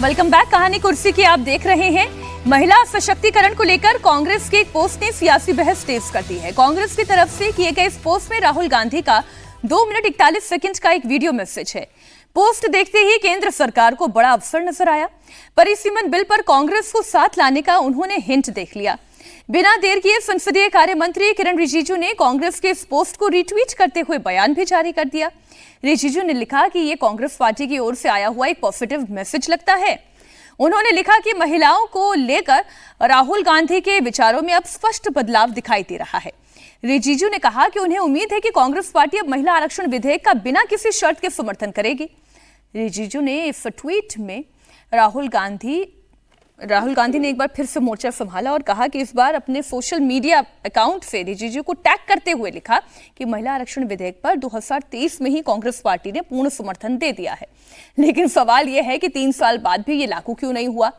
Welcome back. कहानी कुर्सी की आप देख रहे हैं। महिला सशक्तिकरण को लेकर कांग्रेस की एक पोस्ट ने सियासी बहस तेज कर दी है। कांग्रेस की तरफ से किए गए इस पोस्ट में राहुल गांधी का 2 मिनट 41 सेकंड का एक वीडियो मैसेज है। पोस्ट देखते ही केंद्र सरकार को बड़ा अवसर नजर आया। परिसीमन बिल पर कांग्रेस को साथ लाने का उन्होंने हिंट देख लिया। बिना देर किए संसदीय कार्य मंत्री किरण रिजिजू ने कांग्रेस के इस पोस्ट को रीट्वीट करते हुए बयान भी जारी कर दिया। रिजिजू ने लिखा कि ये कांग्रेस पार्टी की ओर से आया हुआ एक पॉजिटिव मैसेज लगता है। उन्होंने लिखा कि महिलाओं को लेकर राहुल गांधी के विचारों में अब स्पष्ट बदलाव दिखाई दे रहा है। रिजिजू ने कहा कि उन्हें उम्मीद है कि कांग्रेस पार्टी अब महिला आरक्षण विधेयक का बिना किसी शर्त के समर्थन करेगी। रिजिजू ने इस ट्वीट में राहुल गांधी ने एक बार फिर से मोर्चा संभाला और कहा कि इस बार अपने सोशल मीडिया अकाउंट से रिजिजू को टैग करते हुए लिखा कि महिला आरक्षण विधेयक पर 2023 में ही कांग्रेस पार्टी ने पूर्ण समर्थन दे दिया है, लेकिन सवाल यह है कि 3 साल बाद भी ये लागू क्यों नहीं हुआ।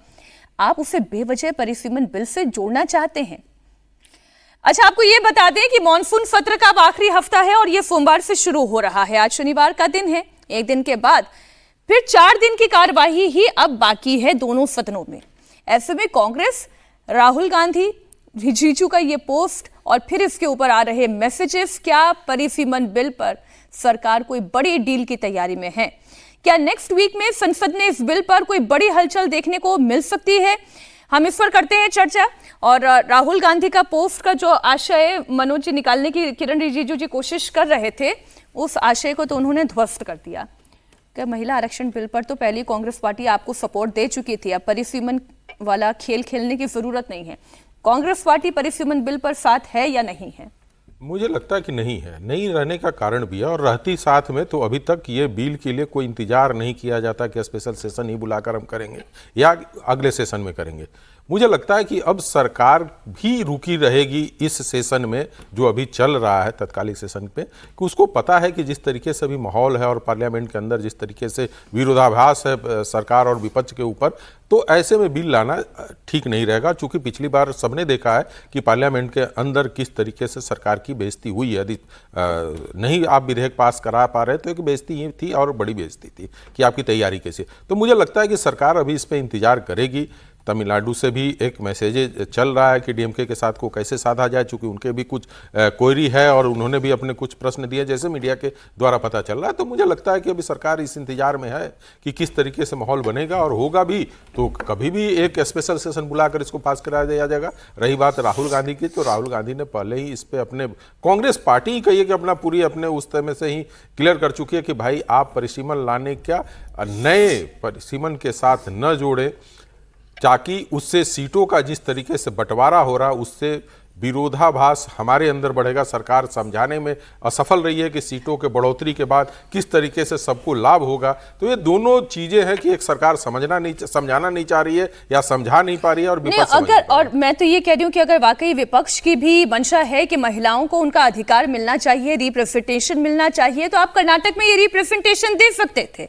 आप उसे बेवजह परिसीमन बिल से जोड़ना चाहते हैं। अच्छा, आपको ये बता दें कि मॉनसून सत्र का अब आखिरी हफ्ता है और ये सोमवार से शुरू हो रहा है। आज शनिवार का दिन है। एक दिन के बाद फिर 4 दिन की कार्यवाही ही अब बाकी है दोनों सदनों में। ऐसे में कांग्रेस, राहुल गांधी, रिजिजू का ये पोस्ट और फिर इसके ऊपर आ रहे मैसेजेस, क्या परिसीमन बिल पर सरकार कोई बड़ी डील की तैयारी में है? क्या नेक्स्ट वीक में संसद में इस बिल पर कोई बड़ी हलचल देखने को मिल सकती है? हम इस पर करते हैं चर्चा। और राहुल गांधी का पोस्ट का जो आशय मनोज जी निकालने की किरण रिजिजू जी कोशिश कर रहे थे, उस आशय को तो उन्होंने ध्वस्त कर दिया। क्या महिला आरक्षण बिल पर तो पहले कांग्रेस पार्टी आपको सपोर्ट दे चुकी थी, अब परिसीमन वाला खेल खेलने की जरूरत नहीं है। कांग्रेस पार्टी परिसीमन बिल पर साथ है या नहीं है? मुझे लगता है कि नहीं है। नहीं रहने का कारण भी है, और रहती साथ में तो अभी तक ये बिल के लिए कोई इंतजार नहीं किया जाता कि स्पेशल सेशन ही बुलाकर हम करेंगे या अगले सेशन में करेंगे। मुझे लगता है कि अब सरकार भी रुकी रहेगी इस सेशन में जो अभी चल रहा है, तत्कालिक सेशन पे, कि उसको पता है कि जिस तरीके से अभी माहौल है और पार्लियामेंट के अंदर जिस तरीके से विरोधाभास है सरकार और विपक्ष के ऊपर, तो ऐसे में बिल लाना ठीक नहीं रहेगा। चूंकि पिछली बार सबने देखा है कि पार्लियामेंट के अंदर किस तरीके से सरकार की बेइज्जती हुई है। यदि नहीं आप विधेयक पास करा पा रहे थे, कि बेइज्जती ये थी और बड़ी बेइज्जती थी कि आपकी तैयारी कैसी। तो मुझे लगता है कि सरकार अभी इस पर इंतजार करेगी। तमिलनाडु से भी एक मैसेज चल रहा है कि डीएमके के साथ को कैसे साधा जाए, चूंकि उनके भी कुछ क्वेरी है और उन्होंने भी अपने कुछ प्रश्न दिए, जैसे मीडिया के द्वारा पता चल रहा है। तो मुझे लगता है कि अभी सरकार इस इंतजार में है कि किस तरीके से माहौल बनेगा, और होगा भी तो कभी भी एक स्पेशल सेशन बुलाकर इसको पास करा दिया जाएगा। रही बात राहुल गांधी की, तो राहुल गांधी ने पहले ही इस पर अपने कांग्रेस पार्टी ही कहिए कि अपना पूरी अपने उस तरह से ही क्लियर कर चुकी है कि भाई आप परिसीमन लाने क्या नए परिसीमन के साथ न जोड़े, ताकि उससे सीटों का जिस तरीके से बंटवारा हो रहा उससे विरोधाभास हमारे अंदर बढ़ेगा। सरकार समझाने में असफल रही है कि सीटों के बढ़ोतरी के बाद किस तरीके से सबको लाभ होगा। तो ये दोनों चीजें हैं कि एक सरकार समझाना नहीं चाह रही है या समझा नहीं पा रही है, और विपक्ष और मैं तो ये कह रही हूँ कि अगर वाकई विपक्ष की भी मंशा है कि महिलाओं को उनका अधिकार मिलना चाहिए, रिप्रेजेंटेशन मिलना चाहिए, तो आप कर्नाटक में ये रिप्रेजेंटेशन दे सकते थे।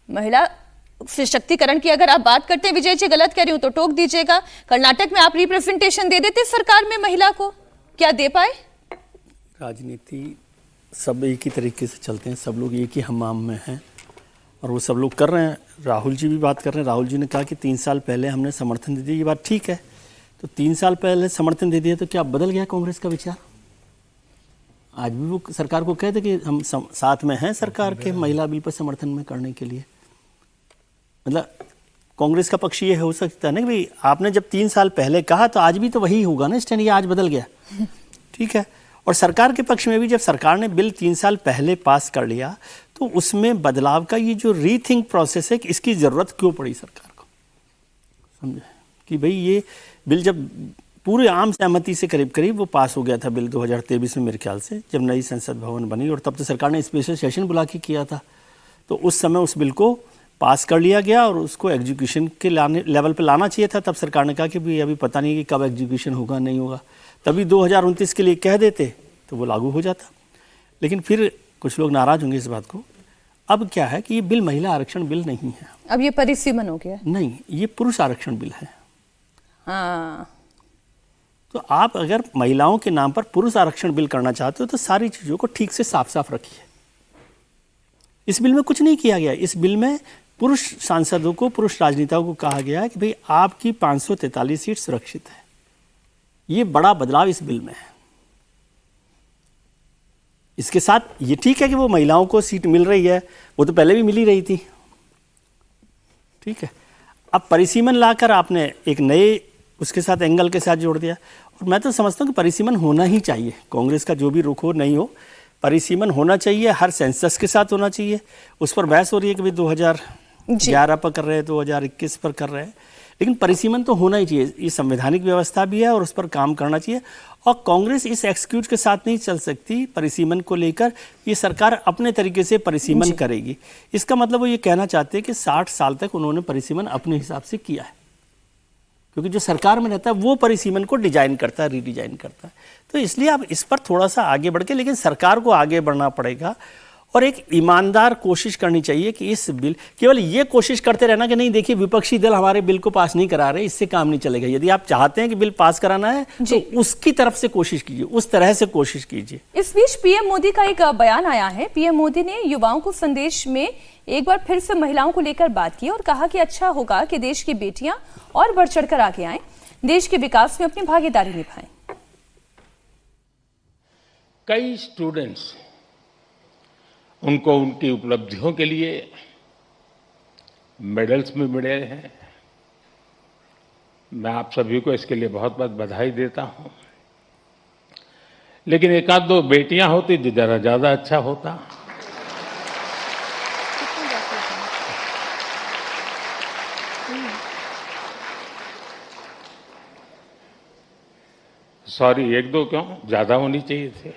महिला सशक्तिकरण की अगर आप बात करते हैं, विजय जी गलत कह रही हूं तो टोक दीजिएगा, कर्नाटक में आप रिप्रेजेंटेशन दे देते सरकार में महिला को, क्या दे पाए? राजनीति सब एक ही तरीके से चलते हैं, सब लोग एक ही हमाम में हैं और वो सब लोग कर रहे हैं। राहुल जी भी बात कर रहे हैं। राहुल जी ने कहा कि 3 साल पहले हमने समर्थन दे दिया, ये बात ठीक है। तो 3 साल पहले समर्थन दे दिया तो क्या बदल गया कांग्रेस का विचार? आज भी वो सरकार को कहते कि हम साथ में हैं सरकार के महिला बिल पर समर्थन में करने के लिए। मतलब कांग्रेस का पक्ष ये हो सकता है ना कि भाई आपने जब 3 साल पहले कहा तो आज भी तो वही होगा ना, स्टैंड ये आज बदल गया, ठीक है। और सरकार के पक्ष में भी जब सरकार ने बिल 3 साल पहले पास कर लिया तो उसमें बदलाव का ये जो रीथिंक प्रोसेस है कि इसकी ज़रूरत क्यों पड़ी सरकार को, समझे कि भाई ये बिल जब पूरे आम सहमति से करीब करीब वो पास हो गया था बिल 2023 में मेरे ख्याल से, जब नई संसद भवन बनी, और तब तो सरकार ने स्पेशल सेशन बुला के किया था। तो उस समय उस बिल को पास कर लिया गया और उसको एग्जीक्यूशन के लेवल पे लाना चाहिए था। तब सरकार ने कहा कि भाई अभी पता नहीं कि कब एग्जीक्यूशन होगा नहीं होगा, तभी 2029 के लिए कह देते तो वो लागू हो जाता। लेकिन फिर कुछ लोग नाराज होंगे इस बात को। अब क्या है कि ये बिल महिला आरक्षण बिल नहीं है, अब ये परिसीमन हो गया। नहीं, ये पुरुष आरक्षण बिल है। हाँ, तो आप अगर महिलाओं के नाम पर पुरुष आरक्षण बिल करना चाहते हो तो सारी चीज़ों को ठीक से साफ साफ रखिए। इस बिल में कुछ नहीं किया गया। इस बिल में पुरुष सांसदों को, पुरुष राजनेताओं को कहा गया है कि भाई आपकी 543 सीट सुरक्षित है। ये बड़ा बदलाव इस बिल में है। इसके साथ ये ठीक है कि वो महिलाओं को सीट मिल रही है, वो तो पहले भी मिल ही रही थी, ठीक है। अब परिसीमन लाकर आपने एक नए उसके साथ एंगल के साथ जोड़ दिया, और मैं तो समझता हूँ कि परिसीमन होना ही चाहिए। कांग्रेस का जो भी रुख हो नहीं हो, परिसीमन होना चाहिए, हर सेंसस के साथ होना चाहिए। उस पर बहस हो रही है कि भाई 2011 पर कर रहे हैं, 2021 पर कर रहे हैं, लेकिन परिसीमन तो होना ही चाहिए। ये संवैधानिक व्यवस्था भी है और उस पर काम करना चाहिए। और कांग्रेस इस एक्सक्यूज के साथ नहीं चल सकती परिसीमन को लेकर। ये सरकार अपने तरीके से परिसीमन करेगी। इसका मतलब वो ये कहना चाहते हैं कि 60 साल तक उन्होंने परिसीमन अपने हिसाब से किया है, क्योंकि जो सरकार में रहता है वो परिसीमन को डिजाइन करता है, रीडिजाइन करता है। तो इसलिए अब इस पर थोड़ा सा आगे बढ़ के, लेकिन सरकार को आगे बढ़ना पड़ेगा और एक ईमानदार कोशिश करनी चाहिए कि इस बिल, केवल ये कोशिश करते रहना कि नहीं देखिए विपक्षी दल हमारे बिल को पास नहीं करा रहे, इससे काम नहीं चलेगा। यदि आप चाहते हैं कि बिल पास कराना है तो उसकी तरफ से कोशिश कीजिए, उस तरह से कोशिश कीजिए। इस बीच पीएम मोदी का एक बयान आया है। पीएम मोदी ने युवाओं को संदेश में एक बार फिर से महिलाओं को लेकर बात की और कहा कि अच्छा होगा कि देश की बेटियां और बढ़ चढ़कर आगे आएं, देश के विकास में अपनी भागीदारी निभाएं। कई स्टूडेंट्स उनको उनकी उपलब्धियों के लिए मेडल्स में मिले हैं। मैं आप सभी को इसके लिए बहुत बहुत बधाई देता हूं। लेकिन एक आध दो बेटियां होती तो जरा ज्यादा अच्छा होता। सॉरी, एक दो क्यों, ज्यादा होनी चाहिए थी।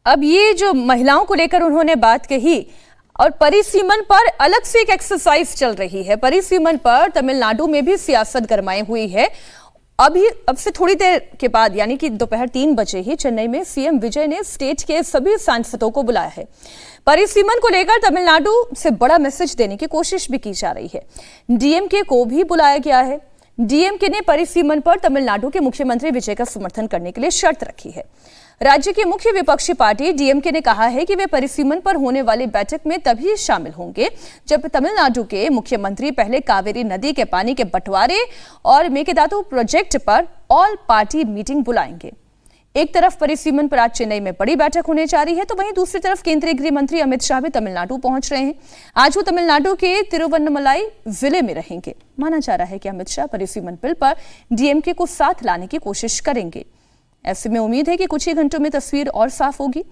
अब ये जो महिलाओं को लेकर उन्होंने बात कही, और परिसीमन पर अलग से एक एक्सरसाइज चल रही है। परिसीमन पर तमिलनाडु में भी सियासत गरमाई हुई है। अब से थोड़ी देर के बाद यानी कि दोपहर 3 बजे ही चेन्नई में सीएम विजय ने स्टेट के सभी सांसदों को बुलाया है। परिसीमन को लेकर तमिलनाडु से बड़ा मैसेज देने की कोशिश भी की जा रही है। डीएमके को भी बुलाया गया है। डीएमके ने परिसीमन पर तमिलनाडु के मुख्यमंत्री विजय का समर्थन करने के लिए शर्त रखी है। राज्य की मुख्य विपक्षी पार्टी डीएमके ने कहा है कि वे परिसीमन पर होने वाली बैठक में तभी शामिल होंगे जब तमिलनाडु के मुख्यमंत्री पहले कावेरी नदी के पानी के बंटवारे और मेकेदातु प्रोजेक्ट पर ऑल पार्टी मीटिंग बुलाएंगे। एक तरफ परिसीमन पर आज चेन्नई में बड़ी बैठक होने जा रही है, तो वहीं दूसरी तरफ केंद्रीय गृह मंत्री अमित शाह भी तमिलनाडु पहुंच रहे हैं। आज वो तमिलनाडु के तिरुवन्नमलाई जिले में रहेंगे। माना जा रहा है कि अमित शाह परिसीमन बिल पर डीएमके को साथ लाने की कोशिश करेंगे। ऐसे में उम्मीद है कि कुछ ही घंटों में तस्वीर और साफ होगी।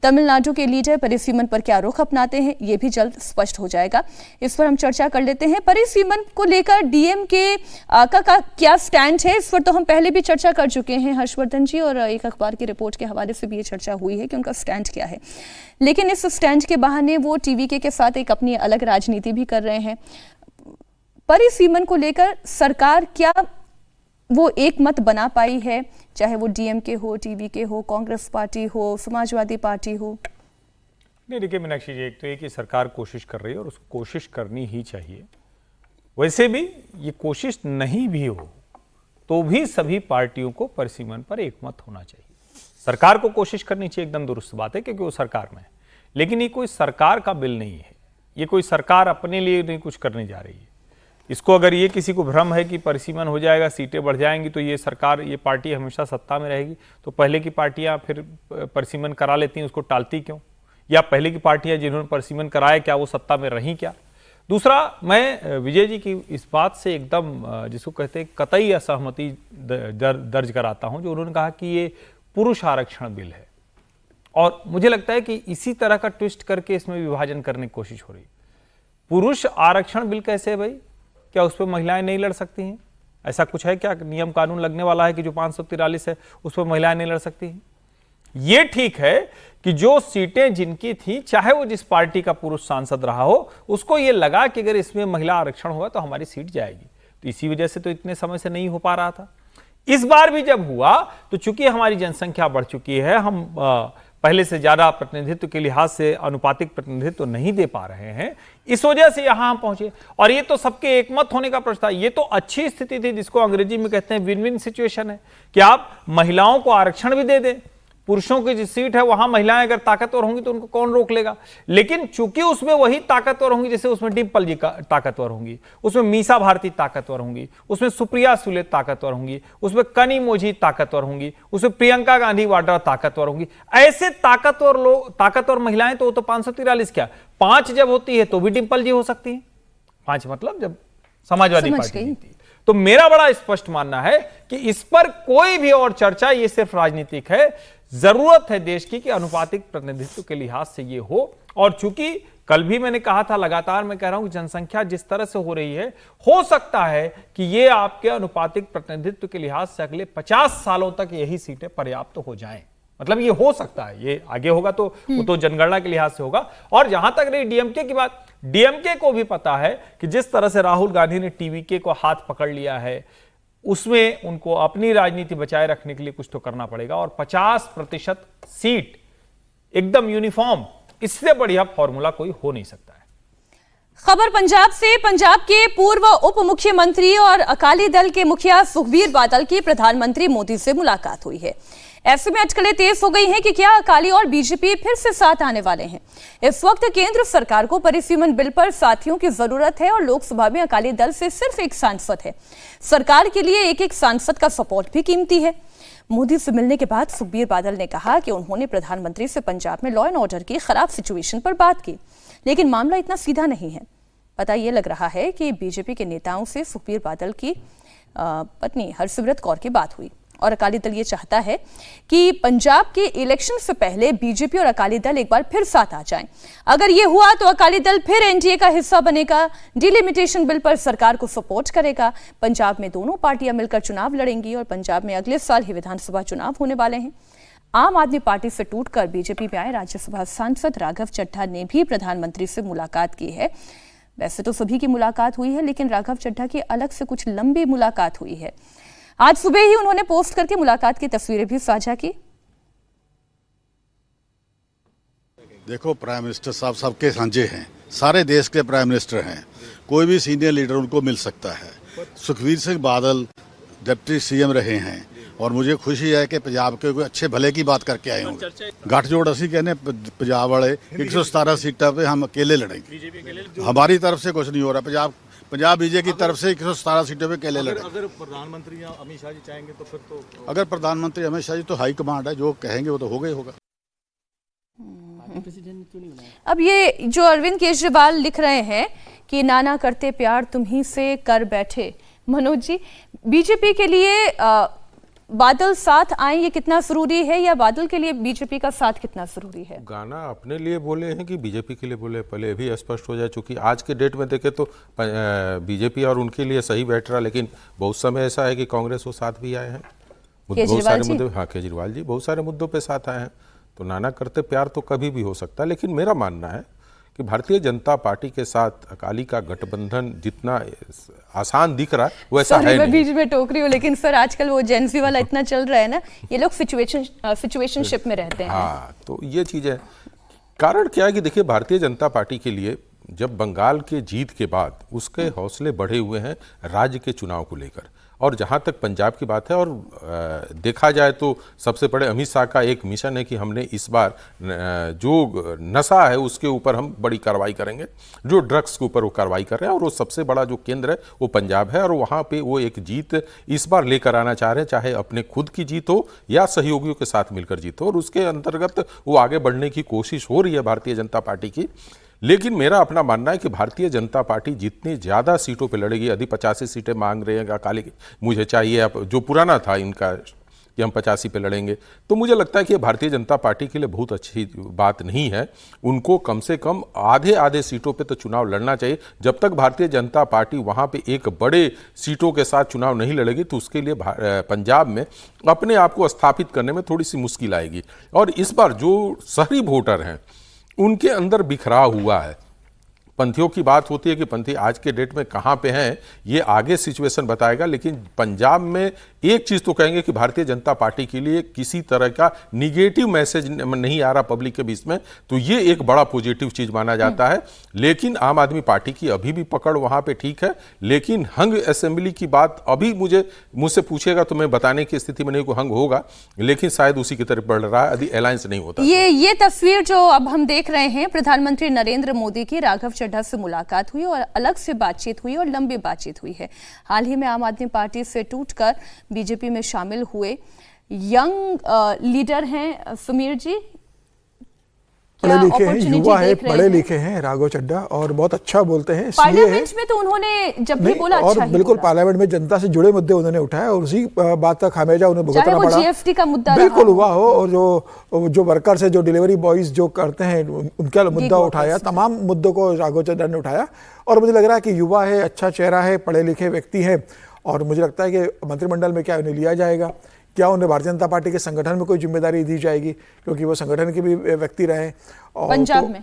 तमिलनाडु के लीडर परिसीमन पर क्या रुख अपनाते हैं, यह भी जल्द स्पष्ट हो जाएगा। इस पर हम चर्चा कर लेते हैं। परिसीमन को लेकर डीएमके का क्या स्टैंड है, इस पर तो हम पहले भी चर्चा कर चुके हैं हर्षवर्धन जी, और एक अखबार की रिपोर्ट के हवाले से भी ये चर्चा हुई है कि उनका स्टैंड क्या है। लेकिन इस स्टैंड के बहाने वो टीवीके के साथ एक अपनी अलग राजनीति भी कर रहे हैं। परिसीमन को लेकर सरकार क्या वो एक मत बना पाई है, चाहे वो डीएमके हो, टीवीके हो, कांग्रेस पार्टी हो, समाजवादी पार्टी हो? नहीं, देखिए मीनाक्षी जी, एक तो ये कि सरकार कोशिश कर रही है और उसको कोशिश करनी ही चाहिए। वैसे भी ये कोशिश नहीं भी हो तो भी सभी पार्टियों को परिसीमन पर एकमत होना चाहिए। सरकार को कोशिश करनी चाहिए, एकदम दुरुस्त बात है, क्योंकि वो सरकार में है। लेकिन ये कोई सरकार का बिल नहीं है, ये कोई सरकार अपने लिए नहीं कुछ करने जा रही है। इसको अगर ये किसी को भ्रम है कि परिसीमन हो जाएगा, सीटें बढ़ जाएंगी तो ये सरकार, ये पार्टी हमेशा सत्ता में रहेगी, तो पहले की पार्टियां फिर परिसीमन करा लेती हैं, उसको टालती क्यों? या पहले की पार्टियां जिन्होंने परिसीमन कराया, क्या वो सत्ता में रहीं क्या? दूसरा, मैं विजय जी की इस बात से एकदम जिसको कहते हैं कतई असहमति दर्ज कराता हूं, जो उन्होंने कहा कि ये पुरुष आरक्षण बिल है, और मुझे लगता है कि इसी तरह का ट्विस्ट करके इसमें विभाजन करने की कोशिश हो रही है। पुरुष आरक्षण बिल कैसे है भाई? क्या उस पर महिलाएं नहीं लड़ सकती हैं? ऐसा कुछ है क्या? नियम कानून लगने वाला है कि जो 543 है उस पर महिलाएं नहीं लड़ सकती हैं? ये ठीक है कि जो सीटें जिनकी थी, चाहे वो जिस पार्टी का पुरुष सांसद रहा हो, उसको ये लगा कि अगर इसमें महिला आरक्षण होगा तो हमारी सीट जाएगी, तो इसी वजह से तो इतने समय से नहीं हो पा रहा था। इस बार भी जब हुआ तो चूंकि हमारी जनसंख्या बढ़ चुकी है, हम पहले से ज्यादा प्रतिनिधित्व के लिहाज से अनुपातिक प्रतिनिधित्व नहीं दे पा रहे हैं, इस वजह से यहां हम पहुंचे। और ये तो सबके एकमत होने का प्रश्न था। ये तो अच्छी स्थिति थी, जिसको अंग्रेजी में कहते हैं विन विन सिचुएशन है, कि आप महिलाओं को आरक्षण भी दे दें, पुरुषों की जो सीट है वहां महिलाएं अगर ताकतवर होंगी तो उनको कौन रोक लेगा। लेकिन चूंकि उसमें वही ताकतवर होंगी, जैसे उसमें डिम्पल जी ताकतवर होंगी, उसमें मीसा भारती ताकतवर होंगी, उसमें सुप्रिया सुले ताकतवर होंगी, उसमें कनी मोझी ताकतवर होंगी, उसमें प्रियंका गांधी वाड्रा ताकतवर होंगी। ऐसे ताकतवर लोग, ताकतवर महिलाएं तो 543 क्या 5 जब होती है तो भी डिम्पल जी हो सकती है। 5 मतलब जब समाजवादी पार्टी जीती। तो मेरा बड़ा स्पष्ट मानना है कि इस पर कोई भी और चर्चा, ये सिर्फ राजनीतिक है। जरूरत है देश की कि अनुपातिक प्रतिनिधित्व के लिहाज से ये हो। और चूंकि कल भी मैंने कहा था, लगातार मैं कह रहा हूं कि जनसंख्या जिस तरह से हो रही है, हो सकता है कि ये आपके अनुपातिक प्रतिनिधित्व के लिहाज से अगले 50 सालों तक यही सीटें पर्याप्त हो जाएं। मतलब ये हो सकता है, ये आगे होगा तो वो तो जनगणना के लिहाज से होगा। और जहां तक रही डीएमके की बात, डीएमके को भी पता है कि जिस तरह से राहुल गांधी ने टीवीके को हाथ पकड़ लिया है, उसमें उनको अपनी राजनीति बचाए रखने के लिए कुछ तो करना पड़ेगा। और 50% सीट एकदम यूनिफॉर्म, इससे बढ़िया फॉर्मूला कोई हो नहीं सकता है। खबर पंजाब से। पंजाब के पूर्व उप मुख्यमंत्री और अकाली दल के मुखिया सुखबीर बादल की प्रधानमंत्री मोदी से मुलाकात हुई है। ऐसे में अटकलें तेज हो गई हैं कि क्या अकाली और बीजेपी फिर से साथ आने वाले हैं। इस वक्त केंद्र सरकार को परिसीमन बिल पर साथियों की जरूरत है और लोकसभा में अकाली दल से सिर्फ एक सांसद है। सरकार के लिए एक एक सांसद का सपोर्ट भी कीमती है। मोदी से मिलने के बाद सुखबीर बादल ने कहा कि उन्होंने प्रधानमंत्री से पंजाब में लॉ एंड ऑर्डर की खराब सिचुएशन पर बात की, लेकिन मामला इतना सीधा नहीं है। पता यह लग रहा है कि बीजेपी के नेताओं से सुखबीर बादल की पत्नी हरसिमरत कौर की बात हुई और अकाली दल ये चाहता है कि पंजाब के इलेक्शन से पहले बीजेपी और अकाली दल एक बार फिर साथ आ जाएं। अगर ये हुआ तो अकाली दल फिर एनडीए का हिस्सा बनेगा, डिलिमिटेशन बिल पर सरकार को सपोर्ट करेगा। पंजाब में दोनों पार्टियां मिलकर चुनाव लड़ेंगी और पंजाब में अगले साल ही विधानसभा चुनाव होने वाले हैं। आम आदमी पार्टी से टूटकर बीजेपी में आए राज्यसभा सांसद राघव चड्ढा ने भी प्रधानमंत्री से मुलाकात की है। वैसे तो सभी की मुलाकात हुई है, लेकिन राघव चड्ढा की अलग से कुछ लंबी मुलाकात हुई है। आज सुबह ही उन्होंने पोस्ट करके मुलाकात की तस्वीरें भी साझा की। देखो, प्राइम मिनिस्टर साहब सबके साझे हैं, सारे देश के प्राइम मिनिस्टर हैं, कोई भी सीनियर लीडर उनको मिल सकता है। सुखबीर सिंह बादल डिप्टी सीएम रहे हैं और मुझे खुशी है कि पंजाब के कोई अच्छे भले की बात करके आए होंगे। गठजोड़ असी कहने पंजाब वाले 117 सीटों पे हम अकेले लड़ेंगे। हमारी तरफ से कुछ नहीं हो रहा। पंजाब बीजेपी की तरफ से 117 सीटों पे अकेले लड़ेंगे। अगर प्रधानमंत्री अमित शाह जी चाहेंगे तो फिर तो, अगर प्रधानमंत्री अमित शाह जी तो हाई कमांड है, जो कहेंगे वो तो होगा ही होगा। अब ये जो अरविंद केजरीवाल लिख रहे हैं कि नाना करते प्यार तुम्ही से कर बैठे, मनोज जी, बीजेपी के लिए बादल साथ आए ये कितना जरूरी है, या बादल के लिए बीजेपी का साथ कितना जरूरी है? गाना अपने लिए बोले हैं कि बीजेपी के लिए बोले, पहले भी स्पष्ट हो जाए। चूंकि आज के डेट में देखे तो बीजेपी और उनके लिए सही बैठ रहा, लेकिन बहुत समय ऐसा है कि कांग्रेस वो साथ भी आए हैं बहुत सारे मुद्दे। हाँ, केजरीवाल जी बहुत सारे मुद्दों पे साथ आए हैं। तो नाना करते प्यार तो कभी भी हो सकता है, लेकिन मेरा मानना है कि भारतीय जनता पार्टी के साथ अकाली का गठबंधन जितना आसान दिख रहा है वैसा है नहीं। बीच में टोक रही हूँ, लेकिन सर आजकल वो जेंजी वाला इतना चल रहा है ना, ये लोग सिचुएशनशिप में रहते हैं। हाँ, तो ये चीज है। कारण क्या है कि देखिए, भारतीय जनता पार्टी के लिए जब बंगाल के जीत के बाद उसके हौसले बढ़े हुए हैं राज्य के चुनाव को लेकर। और जहाँ तक पंजाब की बात है, और देखा जाए तो सबसे बड़े अमित शाह का एक मिशन है कि हमने इस बार जो नशा है उसके ऊपर हम बड़ी कार्रवाई करेंगे, जो ड्रग्स के ऊपर वो कार्रवाई कर रहे हैं, और वो सबसे बड़ा जो केंद्र है वो पंजाब है। और वहाँ पे वो एक जीत इस बार लेकर आना चाह रहे हैं, चाहे अपने खुद की जीत हो या सहयोगियों के साथ मिलकर जीत हो, और उसके अंतर्गत वो आगे बढ़ने की कोशिश हो रही है भारतीय जनता पार्टी की। लेकिन मेरा अपना मानना है कि भारतीय जनता पार्टी जितनी ज़्यादा सीटों पे लड़ेगी, यदि 85 सीटें मांग रहे हैं अकाली, मुझे चाहिए अब जो पुराना था इनका कि हम 85 पे लड़ेंगे, तो मुझे लगता है कि भारतीय जनता पार्टी के लिए बहुत अच्छी बात नहीं है। उनको कम से कम आधे सीटों पे तो चुनाव लड़ना चाहिए। जब तक भारतीय जनता पार्टी वहाँ पे एक बड़े सीटों के साथ चुनाव नहीं लड़ेगी तो उसके लिए पंजाब में अपने आप को स्थापित करने में थोड़ी सी मुश्किल आएगी। और इस बार जो शहरी वोटर हैं उनके अंदर बिखराव हुआ है, पंथियों की बात होती है कि पंथी आज के डेट में कहाँ पे हैं, ये आगे सिचुएशन बताएगा। लेकिन पंजाब में एक चीज़ तो कहेंगे कि भारतीय जनता पार्टी के लिए किसी तरह का निगेटिव मैसेज नहीं आ रहा पब्लिक के बीच में, तो ये एक बड़ा पॉजिटिव चीज़ माना जाता है। लेकिन आम आदमी पार्टी की अभी भी पकड़ वहाँ पे ठीक है, लेकिन हंग असेंबली की बात अभी मुझसे पूछेगा तो मैं बताने की स्थिति में नहीं को हंग होगा, लेकिन शायद उसी की तरफ बढ़ रहा है यदि अलायंस नहीं होता। ये तस्वीर जो अब हम देख रहे हैं, प्रधानमंत्री नरेंद्र मोदी की राघव चड्ढा से मुलाकात हुई और अलग से बातचीत हुई और लंबी बातचीत हुई है। हाल ही में आम आदमी पार्टी से टूटकर बीजेपी में शामिल हुए यंग लीडर हैं समीर जी, पढ़े लिखे हैं, युवा है, पढ़े लिखे हैं राघव चड्ढा और बहुत अच्छा बोलते हैं। पार्लियामेंट में तो उन्होंने जब भी बोला और अच्छा ही बिल्कुल बोला। पार्लियामेंट में जनता से जुड़े मुद्दे उन्होंने उठाए और उसी बात का खामियाजा उन्हें भुगतना पड़ा। जीएसटी का मुद्दा बिल्कुल हुआ हो, और जो वर्कर्स है, जो डिलीवरी बॉयज जो करते हैं, उनका मुद्दा उठाया, तमाम मुद्दों को राघव चड्ढा ने उठाया। और मुझे लग रहा है कि युवा है, अच्छा चेहरा है, पढ़े लिखे व्यक्ति है, और मुझे लगता है कि मंत्रिमंडल में क्या उन्हें लिया जाएगा, क्या उन्हें भारतीय जनता पार्टी के संगठन में कोई जिम्मेदारी दी जाएगी, क्योंकि वो संगठन के भी व्यक्ति रहे। और पंजाब में,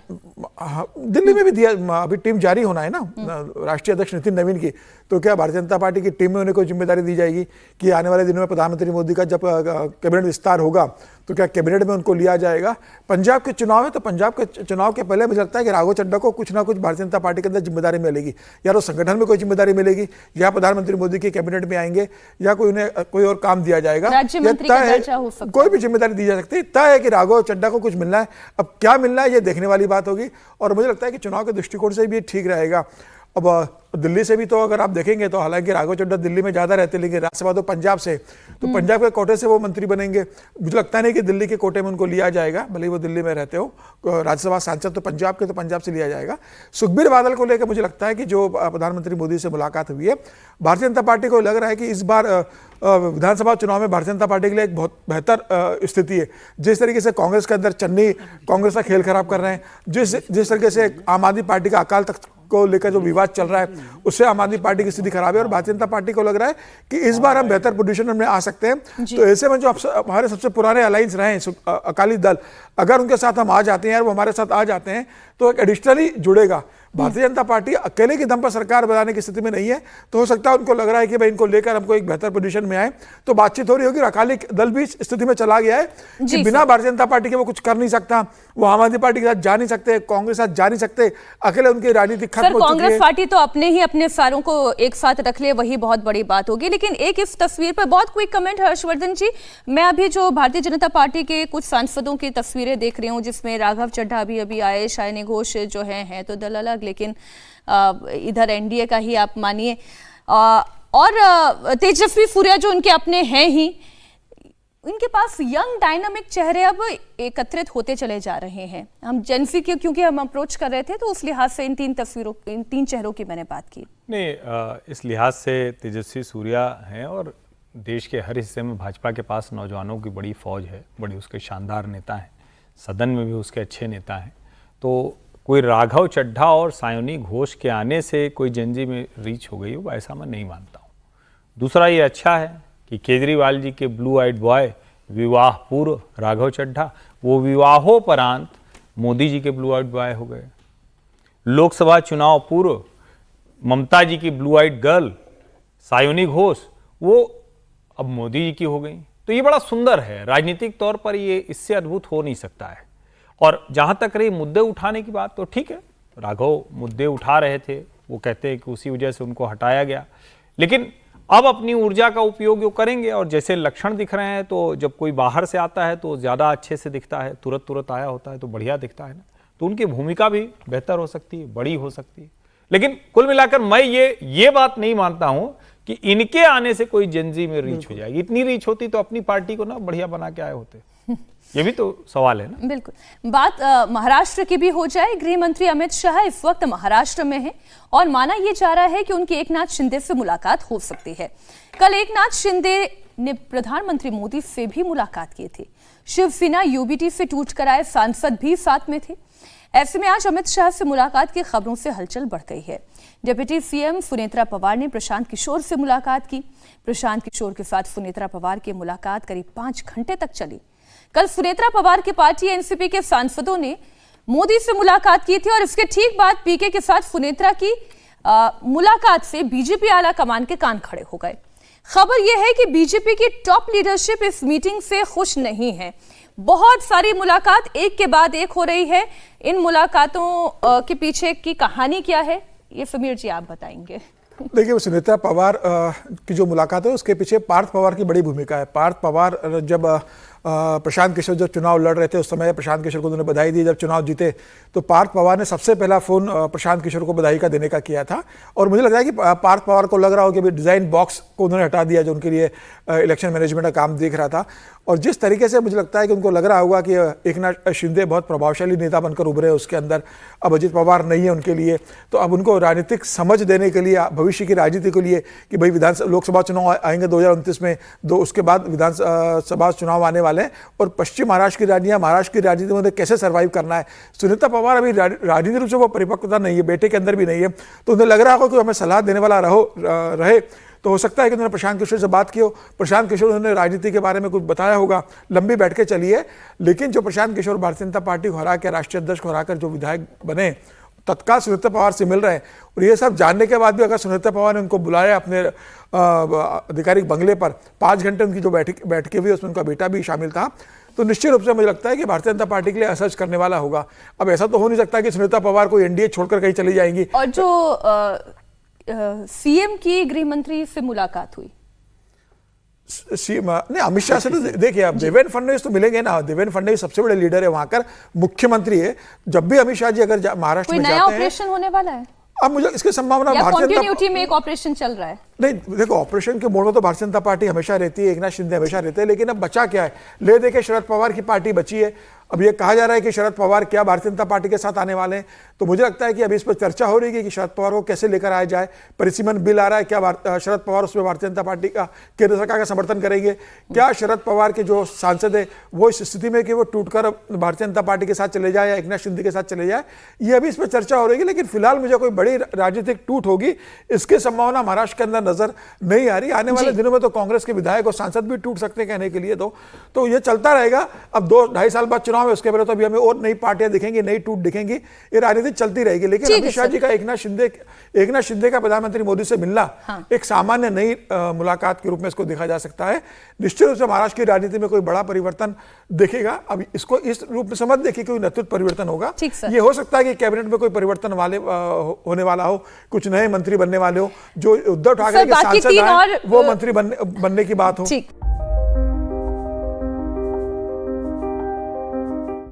हाँ, दिल्ली में भी दिया, अभी टीम जारी होना है ना राष्ट्रीय अध्यक्ष नितिन नवीन की, तो क्या भारतीय जनता पार्टी की टीम में उन्हें कोई जिम्मेदारी दी जाएगी कि आने वाले दिनों में प्रधानमंत्री मोदी का जब कैबिनेट विस्तार होगा तो क्या कैबिनेट में उनको लिया जाएगा। पंजाब के चुनाव है, तो पंजाब के चुनाव के पहले मुझे लगता है कि राघव चड्ढा को कुछ ना कुछ भारतीय जनता पार्टी के अंदर जिम्मेदारी मिलेगी, या तो संगठन में कोई जिम्मेदारी मिलेगी, या प्रधानमंत्री मोदी के कैबिनेट में आएंगे, या उन्हें कोई और काम दिया जाएगा, कोई भी जिम्मेदारी दी जा सकती है। तय है कि राघव चड्ढा को कुछ मिलना है, अब क्या मिलना है ये देखने वाली बात होगी। और मुझे लगता है कि चुनाव के दृष्टिकोण से भी ठीक रहेगा। अब दिल्ली से भी तो अगर आप देखेंगे तो हालांकि राघव चड्ढा दिल्ली में ज़्यादा रहते, लेकिन राज्यसभा तो पंजाब से, तो पंजाब के कोटे से वो मंत्री बनेंगे। मुझे लगता नहीं कि दिल्ली के कोटे में उनको लिया जाएगा, भले वो दिल्ली में रहते हो। राज्यसभा सांसद तो पंजाब के, तो पंजाब से लिया जाएगा। सुखबीर बादल को लेकर मुझे लगता है कि जो प्रधानमंत्री मोदी से मुलाकात हुई है, भारतीय जनता पार्टी को लग रहा है कि इस बार विधानसभा चुनाव में भारतीय जनता पार्टी के लिए एक बहुत बेहतर स्थिति है। जिस तरीके से कांग्रेस के अंदर चन्नी कांग्रेस का खेल खराब कर रहे हैं, जिस तरीके से आम आदमी पार्टी का अकाल तख्त को लेकर जो विवाद चल रहा है, उससे आम आदमी पार्टी की स्थिति खराब है। और भारतीय जनता पार्टी को लग रहा है कि इस बार हम बेहतर पोजीशन में आ सकते हैं। तो ऐसे में जो हमारे सबसे पुराने अलायंस रहे हैं, अकाली दल, अगर उनके साथ हम आ जाते हैं, वो हमारे साथ आ जाते हैं, तो एक एडिशनली जुड़ेगा। भारतीय जनता पार्टी अकेले के दम पर सरकार बनाने की स्थिति में नहीं है, तो हो सकता है उनको लग रहा है कि भाई इनको लेकर हमको एक बेहतर पोजीशन में आए, तो बातचीत हो रही होगी। अकाली दल भी इस स्थिति में चला गया है कि बिना भारतीय जनता पार्टी के वो कुछ कर नहीं सकता, वो आम आदमी पार्टी के साथ जा नहीं सकते, कांग्रेस के साथ जा नहीं सकते, अकेले उनकी राजनीति खत्म हो चुकी है। कांग्रेस पार्टी तो अपने सारों को एक साथ रख ले, वही बहुत बड़ी बात होगी। लेकिन एक इस तस्वीर पर बहुत क्विक कमेंट हर्षवर्धन जी, मैं अभी जो भारतीय जनता पार्टी के कुछ सांसदों की तस्वीरें देख रही हूँ, जिसमें राघव चड्ढा अभी आए, शायनी घोष जो है तो दल अलग, लेकिन इधर एनडीए का ही आप मानिए, और तेजस्वी सूर्या जो उनके अपने हैं ही, इनके पास यंग डायनामिक चेहरे अब एकत्रित होते चले जा रहे हैं। हम जेंसी के क्योंकि हम अप्रोच कर रहे थे, तो उस लिहाज से इन तीन चेहरों की मैंने बात की। नहीं, इस लिहाज से तेजस्वी सूर्या हैं और देश के हर हिस्से में भाजपा के पास नौजवानों की बड़ी फौज है, बड़े उसके शानदार नेता हैं, सदन में भी उसके अच्छे नेता हैं। तो कोई राघव चड्ढा और सायोनी घोष के आने से कोई जनजी में रीच हो गई हो, ऐसा मैं नहीं मानता हूँ। दूसरा ये अच्छा है कि केजरीवाल जी के ब्लू आइड बॉय विवाह पूर्व राघव चड्ढा, वो विवाहोपरांत मोदी जी के ब्लू आइड बॉय हो गए। लोकसभा चुनाव पूर्व ममता जी की blue eyed girl Sayoni Ghosh, वो अब मोदी जी की हो गई। तो ये बड़ा सुंदर है, राजनीतिक तौर पर ये इससे अद्भुत हो नहीं सकता है। और जहां तक रही मुद्दे उठाने की बात, तो ठीक है, राघव मुद्दे उठा रहे थे, वो कहते हैं कि उसी वजह से उनको हटाया गया, लेकिन अब अपनी ऊर्जा का उपयोग वो करेंगे। और जैसे लक्षण दिख रहे हैं, तो जब कोई बाहर से आता है तो ज़्यादा अच्छे से दिखता है, तुरंत आया होता है तो बढ़िया दिखता है ना, तो उनकी भूमिका भी बेहतर हो सकती है, बड़ी हो सकती है। लेकिन कुल मिलाकर मैं ये बात नहीं मानता हूं कि इनके आने से कोई जनजी में रीच हो जाएगी। इतनी रीच होती तो अपनी पार्टी को ना बढ़िया बना के आए होते। ये भी तो सवाल है ना। बिल्कुल। बात महाराष्ट्र की भी हो जाए। गृह मंत्री अमित शाह इस वक्त महाराष्ट्र में हैं और माना यह जा रहा है कि उनकी एकनाथ शिंदे से मुलाकात हो सकती है। कल एकनाथ शिंदे ने प्रधानमंत्री मोदी से भी मुलाकात की थी। शिवसेना यूबीटी से टूटकर आए सांसद भी साथ में थे। ऐसे में आज अमित शाह से मुलाकात की खबरों से हलचल बढ़ गई है। डिप्टी सीएम सुनेत्रा पवार ने प्रशांत किशोर से मुलाकात की। प्रशांत किशोर के साथ सुनेत्रा पवार की मुलाकात करीब 5 घंटे तक चली। कल सुनेत्रा पवार की पार्टी एनसीपी के सांसदों ने मोदी से मुलाकात की थी और इसके ठीक बाद पीके के साथ फुनेत्रा की मुलाकात से बीजेपी आला कमान के कान खड़े हो गए। खबर यह है कि बीजेपी की टॉप लीडरशिप इस मीटिंग से खुश नहीं है। बहुत सारी मुलाकात एक के बाद एक हो रही है। इन मुलाकातों के पीछे की कहानी क्या है, ये समीर जी आप बताएंगे। देखिए, सुनीता पवार की जो मुलाकात है उसके पीछे पार्थ पवार की बड़ी भूमिका है। पार्थ पवार जब प्रशांत किशोर जब चुनाव लड़ रहे थे उस समय प्रशांत किशोर को उन्होंने बधाई दी। जब चुनाव जीते तो पार्थ पवार ने सबसे पहला फोन प्रशांत किशोर को बधाई का देने का किया था। और मुझे लगता है कि पार्थ पवार को लग रहा हो कि डिज़ाइन बॉक्स को उन्होंने हटा दिया जो उनके लिए इलेक्शन मैनेजमेंट का काम देख रहा था। और जिस तरीके से मुझे लगता है कि उनको लग रहा होगा कि एकनाथ शिंदे बहुत प्रभावशाली नेता बनकर उभरे, उसके अंदर अब अजित पवार नहीं है उनके लिए, तो अब उनको राजनीतिक समझ देने के लिए, भविष्य की राजनीति के लिए कि भाई लोकसभा चुनाव आएंगे 2029 में, उसके बाद विधानसभा चुनाव आने वाले हैं और पश्चिम महाराष्ट्र की राजनीति, महाराष्ट्र की राजनीति में कैसे सर्वाइव करना है। सुनीता पवार अभी राजनीतिक रूप से वो परिपक्वता नहीं है, बेटे के अंदर भी नहीं है, तो उन्हें लग रहा होगा कि हमें सलाह देने वाला रहे। तो हो सकता है कि उन्होंने प्रशांत किशोर से बात की हो, प्रशांत किशोर उन्होंने राजनीति के बारे में कुछ बताया होगा, लंबी बैठ के चली है। लेकिन जो प्रशांत किशोर भारतीय जनता पार्टी को हरा के, राष्ट्रीय अध्यक्ष को हराकर जो विधायक बने, तत्काल सुनीता पवार से मिल रहे हैं। और ये सब जानने के बाद भी अगर सुनीता पवार ने उनको बुलाया अपने आधिकारिक बंगले पर, 5 घंटे उनकी जो बैठकें हुई उसमें उनका बेटा भी शामिल था, तो निश्चित रूप से मुझे लगता है कि भारतीय जनता पार्टी के लिए असर करने वाला होगा। अब ऐसा तो हो नहीं सकता कि सुनीता पवार को एनडीए छोड़कर कहीं चली जाएंगी। और जो सीएम की गृह मंत्री से मुलाकात हुई, नहीं, अमित शाह से तो देखिए, अब देवेंद्र फडणवीस तो मिलेंगे ना। देवेंद्र फडणवीस सबसे बड़े लीडर है, वहां का मुख्यमंत्री है। जब भी अमित शाह जी अगर महाराष्ट्र में जाते हैं, कोई नया ऑपरेशन होने वाला है? अब मुझे इसकी संभावना भारतीय कंटिन्यूटी में एक ऑपरेशन चल रहा है। नहीं, देखो, ऑपरेशन के मोड में तो भारतीय जनता पार्टी हमेशा रहती है, एकनाथ शिंदे हमेशा रहते हैं, लेकिन अब बचा क्या है? ले देके शरद पवार की पार्टी बची है। अब ये कहा जा रहा है कि शरद पवार क्या भारतीय जनता पार्टी के साथ आने वाले हैं, तो मुझे लगता है कि अभी इस पर चर्चा हो रही है कि शरद पवार को कैसे लेकर आया जाए। परिसीमन बिल आ रहा है, क्या शरद पवार उसमें भारतीय जनता पार्टी का, केंद्र सरकार का समर्थन करेंगे? क्या शरद पवार के जो सांसद है वो इस स्थिति में कि वो टूटकर भारतीय जनता पार्टी के साथ चले जाए या एकनाथ शिंदे के साथ चले जाए, ये अभी इस पर चर्चा हो रही है। लेकिन फिलहाल मुझे कोई बड़ी राजनीतिक टूट होगी इसकी संभावना महाराष्ट्र के अंदर नजर नहीं आ रही। आने वाले दिनों में तो कांग्रेस के विधायक और सांसद भी टूट सकते हैं कहने के लिए, तो ये चलता रहेगा। अब 2-2.5 साल बाद चुनाव है, उसके पहले तो अभी हमें और नई पार्टियां दिखेंगी, नई टूट दिखेंगी, ये राजनीति चलती रहेगी। लेकिन अमित शाह जी का एकनाथ शिंदे का प्रधानमंत्री मोदी से मिलना एक सामान्य नई मुलाकात के रूप में इसको देखा जा सकता है। निश्चित रूप से महाराष्ट्र की राजनीति में कोई बड़ा परिवर्तन दिखेगा। अब इसको इस रूप में समझ देखिए, कोई नेतृत्व परिवर्तन होगा। ये हो सकता है कि कैबिनेट में कोई परिवर्तन होने वाला हो, कुछ नए मंत्री बनने वाले हो, जो उद्धव ठाकरे के सांसद हैं वो मंत्री बनने की बात हो।